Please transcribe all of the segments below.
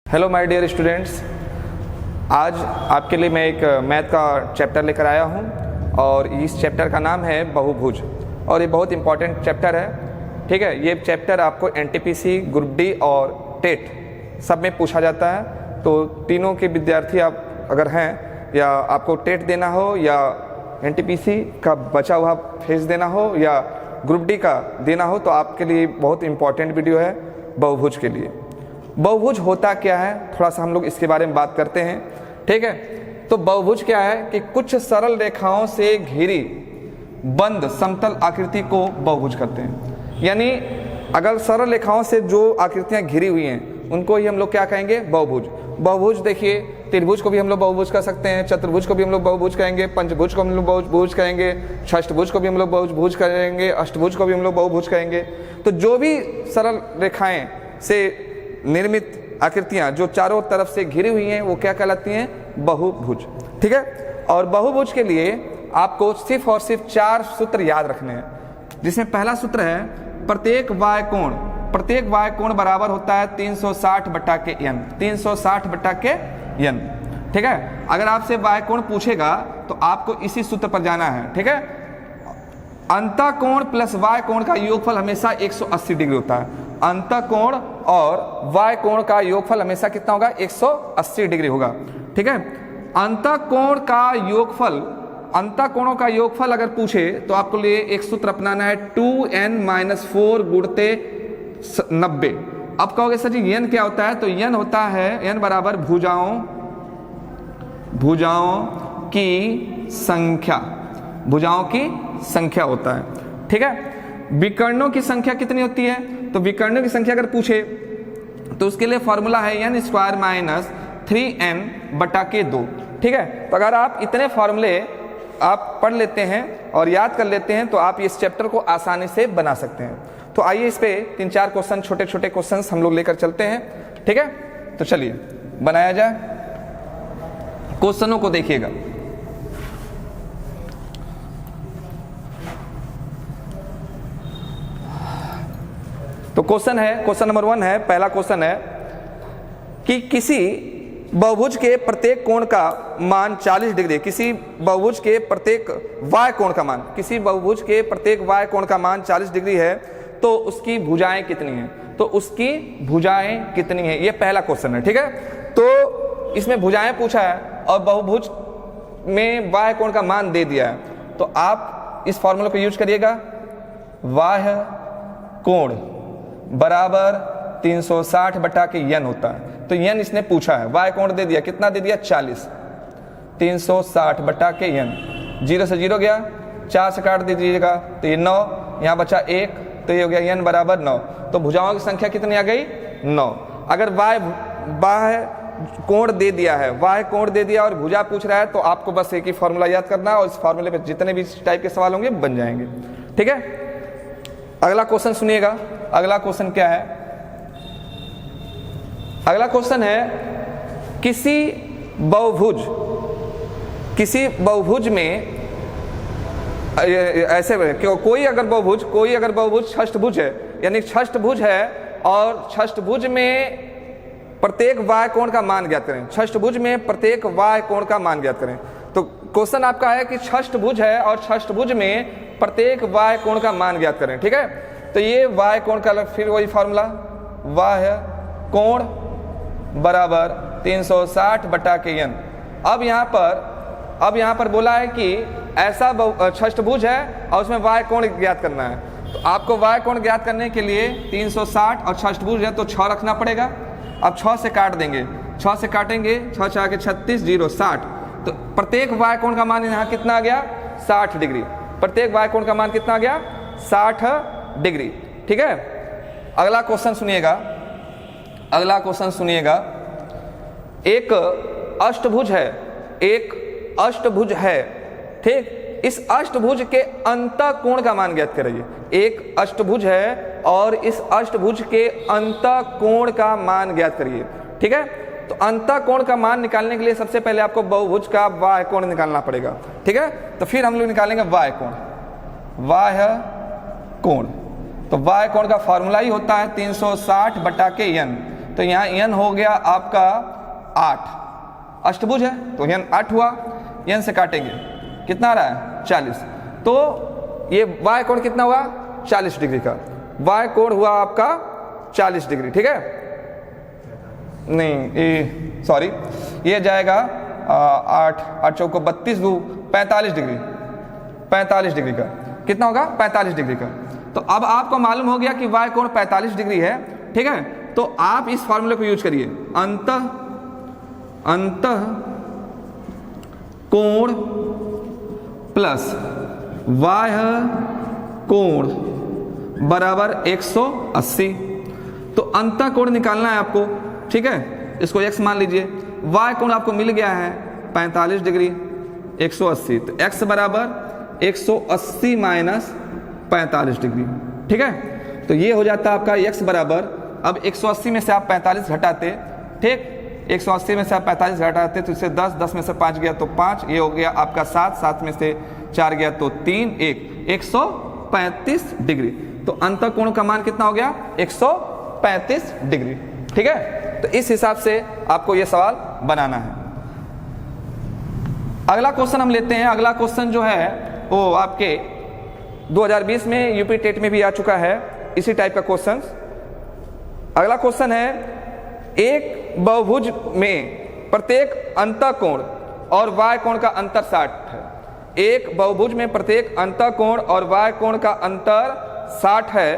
Hello my dear students, आज आपके लिए मैं एक मैथ का चैप्टर लेकर आया हूं और इस चैप्टर का नाम है बहुभुज और ये बहुत इंपॉर्टेंट चैप्टर है। ठीक है, ये चैप्टर आपको एनटीपीसी, ग्रुप डी और टेट सब में पूछा जाता है। तो तीनों के विद्यार्थी आप अगर हैं या आपको टेट देना हो या एनटीपीसी का बचा हुआ फेज देना हो या ग्रुप डी का देना हो तो आपके लिए बहुत इंपॉर्टेंट वीडियो है बहुभुज के लिए। बहुभुज होता क्या है, थोड़ा सा हम लोग इसके बारे में बात करते हैं। ठीक है, तो बहुभुज क्या है कि कुछ सरल रेखाओं से घिरी बंद समतल आकृति को बहुभुज कहते हैं। यानी अगर सरल रेखाओं से जो आकृतियां घिरी हुई हैं उनको ही हम लोग क्या कहेंगे, बहुभुज। बहुभुज देखिए, त्रिभुज को भी हम लोग बहुभुज कर सकते हैं, चतुर्भुज को भी हम लोग बहुभुज कहेंगे, पंचभुज को हम लोग बहुभुज कहेंगे, षष्ठभुज को भी हम लोग बहुभुज कहेंगे, अष्टभुज को भी हम लोग बहुभुज कहेंगे। तो जो भी सरल रेखाएं से निर्मित आकृतियां जो चारों तरफ से घिरी हुई हैं वो क्या कहलाती हैं, बहुभुज। ठीक है, और बहुभुज के लिए आपको सिर्फ और सिर्फ 4 सूत्र याद रखने हैं, जिसमें पहला सूत्र है प्रत्येक वाय कोण बराबर होता है 360 बटा के n, 360 बटा के n। ठीक है, अगर आपसे वाय कोण पूछेगा तो आपको इसी सूत्र पर जाना है। ठीक है, अंतःकोण प्लस वाय कोण का योगफल हमेशा 180 डिग्री होता है। अंतःकोण और वाय कोण का योगफल हमेशा कितना होगा, 180 डिग्री होगा। ठीक है, अंतःकोण का योगफल, अंतःकोणों का योगफल अगर पूछे तो आपको लिए एक सूत्र अपनाना है 2n-4 गुणते 90। अब कहोगे सर जी n क्या होता है, तो n होता है n बराबर भुजाओं की संख्या होता है। ठीक है, विकर्णों की संख्या कितनी होती है, तो विकर्णों की संख्या अगर पूछे तो उसके लिए फॉर्मूला है n² - 3n बटा के 2। ठीक है, तो अगर आप इतने फॉर्मूले आप पढ़ लेते हैं और याद कर लेते हैं तो आप इस चैप्टर को आसानी से बना सकते हैं। तो आइए इस पे 3-4 क्वेश्चन, छोटे छोटे क्वेश्चन हम लोग लेकर चलते हैं। ठीक है, तो चलिए बनाया जाए। क्वेश्चनों को देखिएगा। तो क्वेश्चन नंबर 1 है, पहला क्वेश्चन है कि किसी बहुभुज के प्रत्येक कोण का मान 40 डिग्री, किसी बहुभुज के प्रत्येक वाय कोण का मान, किसी बहुभुज के प्रत्येक वाय कोण का मान 40 डिग्री है तो उसकी भुजाएं कितनी हैं, तो उसकी भुजाएं कितनी हैं, ये पहला क्वेश्चन है। ठीक है, तो इसमें भुजाएं पूछा है और बहुभुज में वाय कोण का मान दे दिया है, तो आप इस फॉर्मूला को यूज करिएगा, वाय कोण बराबर 360 बटा के n होता है। तो n इसने पूछा है, वाय कोण दे दिया, कितना दे दिया, 40, 360 बटा के n, 0 से 0 गया, 4 से काट दीजिएगा तो ये 9, यहाँ बचा 1, तो ये हो गया n बराबर 9। तो भुजाओं की संख्या कितनी आ गई, 9। अगर वाय कोण दे दिया है, वाय कोण दे दिया और भुजा पूछ रहा है तो आपको बस एक ही फॉर्मूला याद करना है और इस फॉर्मूले पे जितने भी टाइप के सवाल होंगे बन जाएंगे। ठीक है, अगला क्वेश्चन सुनिएगा। अगला क्वेश्चन क्या है, अगला क्वेश्चन है किसी बहुभुज में ऐसे कोई अगर बहुभुज षष्ठभुज है, यानी षष्ठभुज है और षष्ठभुज में प्रत्येक वाय कोण का मान ज्ञात करें, षष्ठभुज में प्रत्येक वाय कोण का मान ज्ञात करें। तो क्वेश्चन आपका है कि षष्ठभुज है और षष्ठभुज में प्रत्येक वाय कोण का मान ज्ञात करें। ठीक है, तो ये वाय कोण का फिर वही फॉर्मूला, वाय कोण बराबर 360 बटा के n। अब यहाँ पर बोला है कि ऐसा षष्ठभुज है और उसमें वाय कोण ज्ञात करना है, तो आपको वाय कोण ज्ञात करने के लिए 360 और षष्ठभुज है तो 6 रखना पड़ेगा। अब 6 से काट देंगे, 6 से काटेंगे, 6 6 के 36, 0 60, तो प्रत्येक वाय कोण का मान यहाँ कितना आ गया, 60 डिग्री। प्रत्येक वाय कोण का मान कितना आ गया, 60 डिग्री। ठीक है, अगला क्वेश्चन सुनिएगा। एक अष्टभुज है, ठीक, इस अष्टभुज के अंतःकोण का मान ज्ञात करिए। एक अष्टभुज है और इस अष्टभुज के अंतःकोण का मान ज्ञात करिए। ठीक है, तो अंतःकोण का मान निकालने के लिए सबसे पहले आपको बहुभुज का वाय कोण निकालना पड़ेगा। ठीक है, तो फिर हम लोग निकालेंगे वाय कोण। तो वाय कोण का फॉर्मूला ही होता है 360 बटा के n। तो यहाँ n हो गया आपका 8, अष्टभुज है तो n 8 हुआ, n से काटेंगे कितना आ रहा है 40, तो ये y कोण कितना हुआ 40 डिग्री का, y कोण हुआ आपका 40 डिग्री, ठीक है, नहीं ये सॉरी ये जाएगा 8 चौको 32 दो 45 डिग्री, 45 डिग्री का कितना होगा 45 डिग्री का। तो अब आपको मालूम हो गया कि y कोण 45 डिग्री है, ठीक है, तो आप इस फॉर्मूले को यूज करिए, अंतः कोण प्लस बाह्य कोण बराबर 180। तो अंतः कोण निकालना है आपको, ठीक है, इसको x मान लीजिए, y कोण आपको मिल गया है 45 डिग्री 180, तो x बराबर 180 माइनस 45 डिग्री, ठीक है, तो ये हो जाता है आपका x बराबर, अब 180 में से आप 45 घटाते, ठीक, 180 में से आप 45 घटाते तो इससे 10 में से 5 गया तो 5, ये हो गया आपका 7 में से 4 गया तो 3, 135 डिग्री। तो अंतः कोण का मान कितना हो गया 135 डिग्री, ठीक है, तो इस हिसाब से आपको ये सवाल बनाना है। अगला क्वेश्चन हम लेते हैं। अगला क्वेश्चन जो है वो आपके 2020 में यूपी टेट में भी आ चुका है, इसी टाइप का क्वेश्चन। अगला क्वेश्चन है, एक बहुभुज में प्रत्येक अंतः कोण और y कोण का अंतर 60 है। एक बहुभुज में प्रत्येक अंतः कोण और y कोण का अंतर 60 है,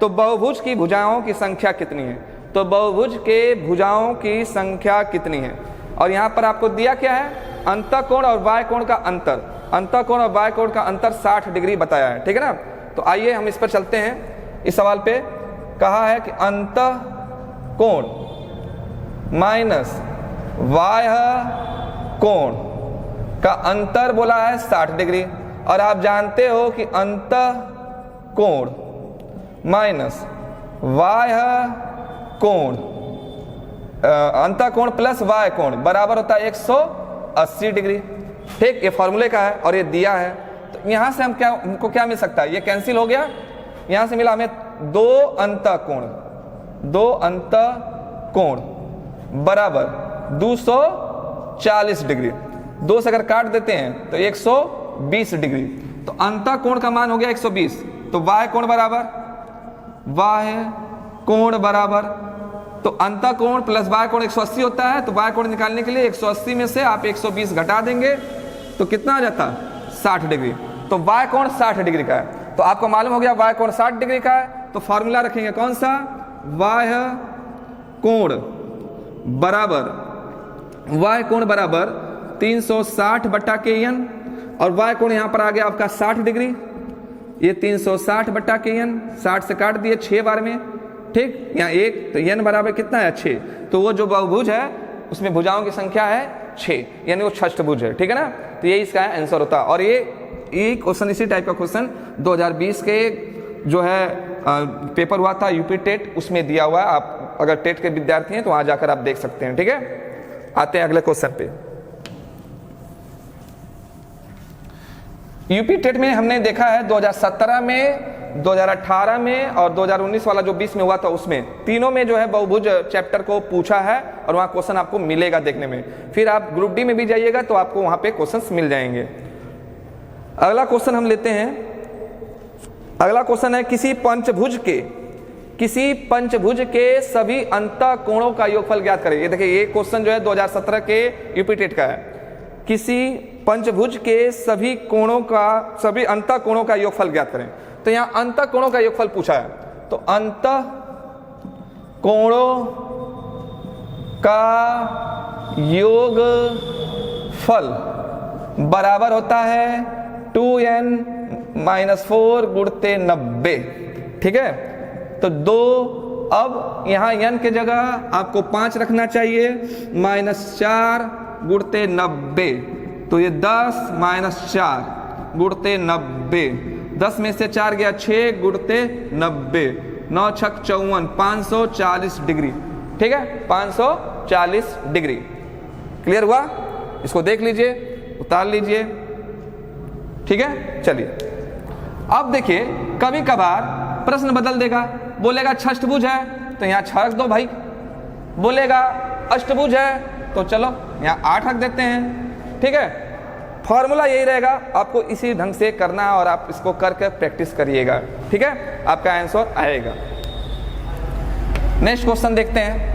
तो बहुभुज की भुजाओं की संख्या कितनी है? तो बहुभुज के भुजाओं की संख्या कितनी है? और यहाँ पर आपको दिया क्या है, अंतः कोण और y कोण का अंतर, अंतः कोण और y कोण का अंतर 60 डिग्री बताया है, ठीक है ना। तो आइए हम इस पर चलते हैं। इस सवाल पे कहा है कि अंतः कोण माइनस बाह्य कोण का अंतर बोला है 60 डिग्री, और आप जानते हो कि अंतः कोण माइनस बाह्य कोण अंतः कोण प्लस y कोण बराबर होता है 180 डिग्री, ठीक, ये फॉर्मूले का है और ये दिया है। तो यहाँ से हमको क्या मिल सकता है, ये कैंसिल हो गया, यहाँ से मिला हमें दो अंतः कोण बराबर 240 डिग्री, 2 से अगर काट देते हैं तो 120 डिग्री, तो अंतः कोण का मान हो गया 120। तो y कोण बराबर तो अंतः कोण प्लस y कोण 180 होता है, तो y कोण निकालने के लिए 180 में से आप 120 घटा देंगे तो कितना आ जाता 60 डिग्री। तो y कोण 60 डिग्री का है, तो आपको मालूम हो गया y कोण 60 डिग्री का है, तो फॉर्मूला रखेंगे कौन सा, बाह्य कोण बराबर 360 बटा के n, और y कोण यहाँ पर आ गया आपका 60 डिग्री, ये 360 बटा के n, 60 से काट दिए 6 बार में, ठीक, यहाँ 1, तो n बराबर कितना है 6, तो वो जो बहुभुज है उसमें भुजाओं की संख्या है 6, यानी वो षष्ठभुज है, ठीक है ना। तो ये इसका आंसर होता है। और ये क्वेश्चन इसी टाइप का क्वेश्चन 2020 के जो है पेपर हुआ था यूपी टेट, उसमें दिया हुआ है। आप अगर टेट के विद्यार्थी हैं तो वहां जाकर आप देख सकते हैं, ठीक है। आते हैं अगले क्वेश्चन पे। यूपी टेट में हमने देखा है 2017 में, 2018 में और 2019 वाला जो 20 में हुआ था उसमें, तीनों में जो है बहुभुज चैप्टर को पूछा है और वहां क्वेश्चन आपको मिलेगा देखने में। फिर आप ग्रुप डी में भी जाइएगा तो आपको वहां पे क्वेश्चंस मिल जाएंगे। अगला क्वेश्चन हम लेते हैं। अगला क्वेश्चन है, किसी पंचभुज के सभी अंतः कोणों का योगफल ज्ञात करें। ये देखिए, ये क्वेश्चन जो है 2017 के यूपी टेट का है। किसी पंचभुज के सभी अंतः कोणों का योगफल ज्ञात करें। तो यहाँ अंतः कोणों का योगफल पूछा है, तो अंतः कोणों का योगफल बराबर होता है 2n-4 गुणते 90, ठीक है। तो 2, अब यहाँ n के जगह आपको 5 रखना चाहिए, -4 गुणते 90, तो ये 10 -4 गुणते 90, 10 में से 4 गया 6 गुणते 90, 9 छक 54, 540 डिग्री, ठीक है, 540 डिग्री। क्लियर हुआ? इसको देख लीजिए, उतार लीजिए, ठीक है। चलिए अब देखिए, कभी कभार प्रश्न बदल देगा, बोलेगा षष्ठभुज है तो यहाँ 6 रख दो भाई, बोलेगा अष्टभुज है तो चलो यहाँ 8 रख देते हैं। ठीक है, फॉर्मूला यही रहेगा, आपको इसी ढंग से करना है और आप इसको करके प्रैक्टिस करिएगा। ठीक है, आपका आंसर आएगा। नेक्स्ट क्वेश्चन देखते हैं।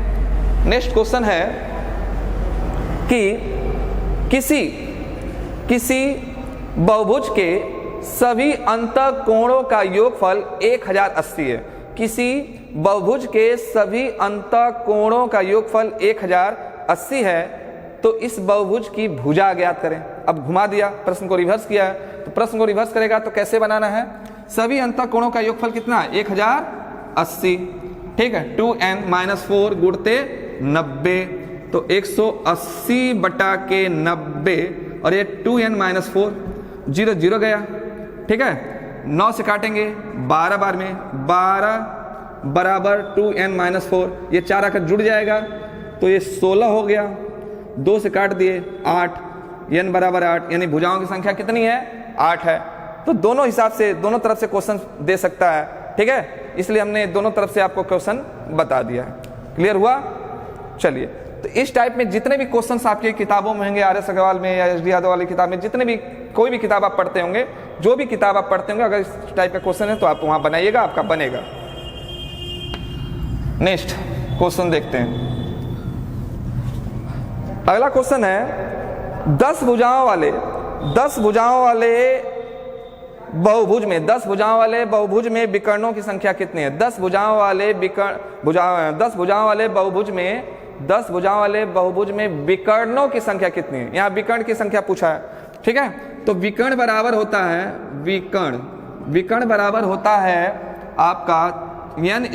नेक्स्ट क्वेश्चन है कि किसी बहुभुज के सभी अंतःकोणों का योगफल 1080 है। किसी बहुभुज के सभी अंतःकोणों का योगफल 1080 है, तो इस बहुभुज की भुजा ज्ञात करें। अब घुमा दिया, प्रश्न को रिवर्स किया है, तो प्रश्न को रिवर्स करेगा तो कैसे बनाना है? सभी अंतःकोणों का योगफल कितना है? 1080। ठीक है, 2n-4 गुणते 90, तो 180 बटा के 90, और ये 2n-4 0 0 गया। ठीक है, 9 से काटेंगे 12 बार में, 12 बराबर 2n-4, ये 4 आकर जुड़ जाएगा तो ये 16 हो गया। 2 से काट दिए 8, n बराबर 8, यानी भुजाओं की संख्या कितनी है? 8 है। तो दोनों हिसाब से, दोनों तरफ से क्वेश्चन दे सकता है। ठीक है, इसलिए हमने दोनों तरफ से आपको क्वेश्चन बता दिया है। क्लियर हुआ? चलिए, तो इस टाइप में जितने भी क्वेश्चंस आपकी किताबों में होंगे, आर.एस. अग्रवाल में या एस.डी. यादव वाली किताब में, जितने भी कोई भी किताब आप पढ़ते होंगे, जो भी किताब आप पढ़ते होंगे, अगर इस टाइप का क्वेश्चन है तो आप वहां बनाइएगा, आपका बनेगा। नेक्स्ट क्वेश्चन देखते हैं। अगला क्वेश्चन है 10 भुजाओं वाले बहुभुज में 10 भुजाओं वाले बहुभुज में विकर्णों की संख्या कितनी है? 10 भुजाओं वाले बहुभुज में विकर्णों की संख्या कितनी है? यहाँ विकर्ण की संख्या पूछा है। ठीक है, तो विकर्ण बराबर होता है, विकर्ण बराबर होता है आपका n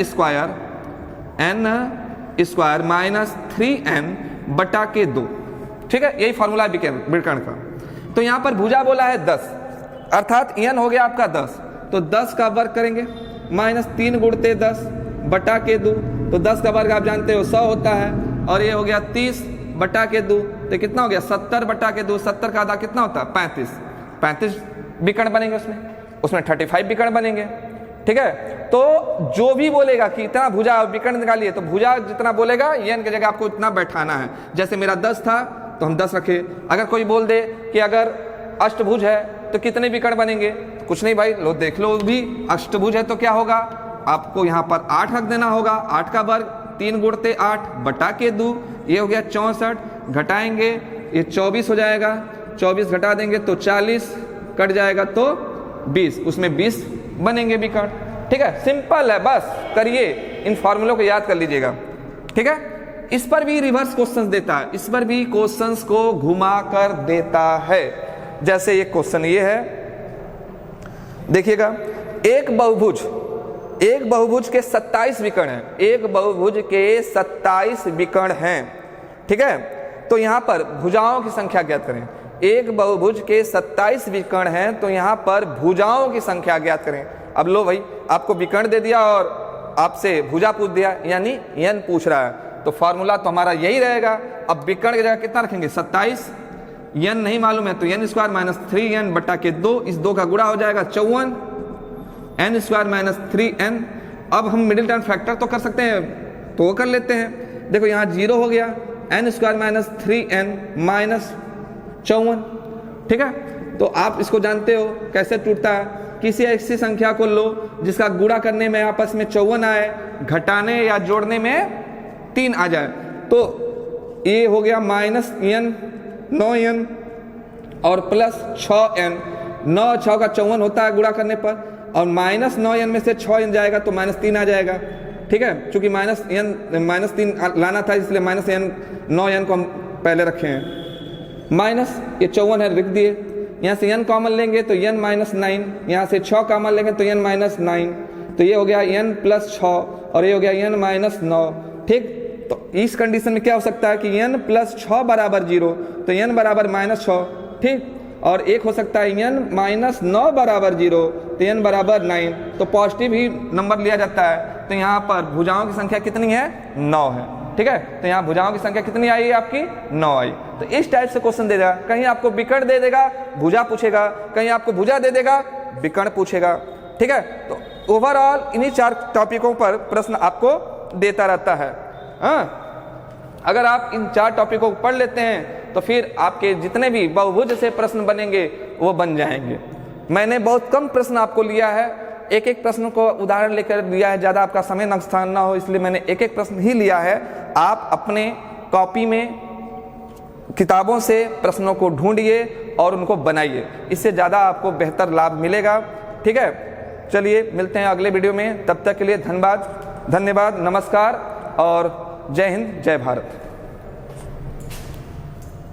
स्क्वायर माइनस 3n बटा के 2। ठीक है, यही फॉर्मूला है विकर्ण का। तो यहाँ पर भुजा बोला है 10, अर्थात n हो गया आपका 10, तो 10 का वर्ग करेंगे, माइनस 3 गुणते 10 बटा के 2, तो 10 का वर्ग आप जानते हो 100 होता है, और ये हो गया 30 बटा के 2, तो कितना हो गया? 70 बटा के 2, 70 का आधा कितना होता है? 35 विकर्ण बनेंगे, उसमें 35 विकर्ण बनेंगे। ठीक है, तो जो भी बोलेगा कि इतना भुजा विकर्ण निकालिए, तो भुजा जितना बोलेगा n की जगह आपको इतना बैठाना है। जैसे मेरा 10 था तो हम 10 रखे। अगर कोई बोल दे कि अगर अष्टभुज है तो कितने विकर्ण बनेंगे, तो कुछ नहीं भाई, लो देख लो, भी अष्टभुज है तो क्या होगा, आपको यहाँ पर 8 रख देना होगा। 8 का वर्ग 3 गुणते 8 बटा के 2, ये हो गया 64, घटाएंगे ये 24 हो जाएगा, 24 घटा देंगे तो 40, कट जाएगा तो 20, उसमें 20 बनेंगे विकर्ण। ठीक है, सिंपल है, बस करिए, इन फॉर्मूलों को याद कर लीजिएगा। ठीक है, इस पर भी रिवर्स क्वेश्चंस देता है, इस पर भी क्वेश्चंस को घुमा कर देता है। जैसे ये क्वेश्चन ये है, देखिएगा, एक बहुभुज के 27 विकर्ण हैं, एक बहुभुज के 27 विकर्ण हैं। ठीक है, तो यहाँ पर भुजाओं की संख्या ज्ञात करें। एक बहुभुज के 27 विकर्ण हैं, तो यहाँ पर भुजाओं की संख्या ज्ञात करें। अब लो भाई, आपको विकर्ण दे दिया और आपसे भुजा पूछ दिया, यानी n पूछ रहा है, तो फॉर्मूला तो हमारा यही रहेगा। अब विकर्ण की जगह कितना रखेंगे? 27, n नहीं मालूम है तो n स्क्वायर माइनस 3n बटा के 2, इस 2 का गुणा हो जाएगा 54, n स्क्वायर माइनस 3n। अब हम मिडिल टर्म फैक्टर तो कर सकते हैं, तो वो कर लेते हैं। देखो यहाँ 0 हो गया, n square minus 3n minus 54। ठीक है, तो आप इसको जानते हो कैसे टूटता है। किसी ऐसी संख्या को लो जिसका गुणा करने में आपस में 54 आए, घटाने या जोड़ने में 3 आ जाए, तो ये हो गया माइनस n 9n और प्लस 6n। 9 6 का 54 होता है गुणा करने पर, और माइनस 9n में से 6n जाएगा तो माइनस 3 आ जाएगा। ठीक है, चूंकि माइनस 3 लाना था, इसलिए माइनस 9n को हम पहले रखे हैं। माइनस ये 54 है, लिख दिए। यहाँ से n कॉमन लेंगे तो n माइनस 9, यहाँ से 6 कॉमन लेंगे तो n माइनस 9, तो ये हो गया n प्लस 6 और ये हो गया n माइनस 9। ठीक, तो इस कंडीशन में क्या हो सकता है कि n प्लस 6 बराबर 0, तो n बराबर माइनस 6। ठीक, और एक हो सकता है n माइनस 9 बराबर 0, तो n बराबर 9, तो पॉजिटिव ही नंबर लिया जाता है। तो यहाँ पर भुजाओं की संख्या कितनी है? 9 है। ठीक है, तो यहाँ भुजाओं की संख्या कितनी आई आपकी? 9 आई। तो इस टाइप से क्वेश्चन दे देगा, कहीं आपको विकर्ण दे देगा, भुजा पूछेगा, कहीं आपको भुजा दे देगा, विकर्ण पूछेगा। ठीक है, तो ओवरऑल इन्हीं 4 टॉपिकों पर प्रश्न आपको देता रहता है। हाँ, अगर आप इन 4 टॉपिकों को पढ़ लेते हैं तो फिर आपके जितने भी बहुभुज से प्रश्न बनेंगे वो बन जाएंगे। मैंने बहुत कम प्रश्न आपको लिया है, एक एक प्रश्न को उदाहरण लेकर दिया है, ज़्यादा आपका समय नुकसान ना हो इसलिए मैंने एक एक प्रश्न ही लिया है। आप अपने कॉपी में किताबों से प्रश्नों को ढूंढिए और उनको बनाइए, इससे ज़्यादा आपको बेहतर लाभ मिलेगा। ठीक है, चलिए मिलते हैं अगले वीडियो में, तब तक के लिए धन्यवाद, नमस्कार और जय हिंद, जय भारत।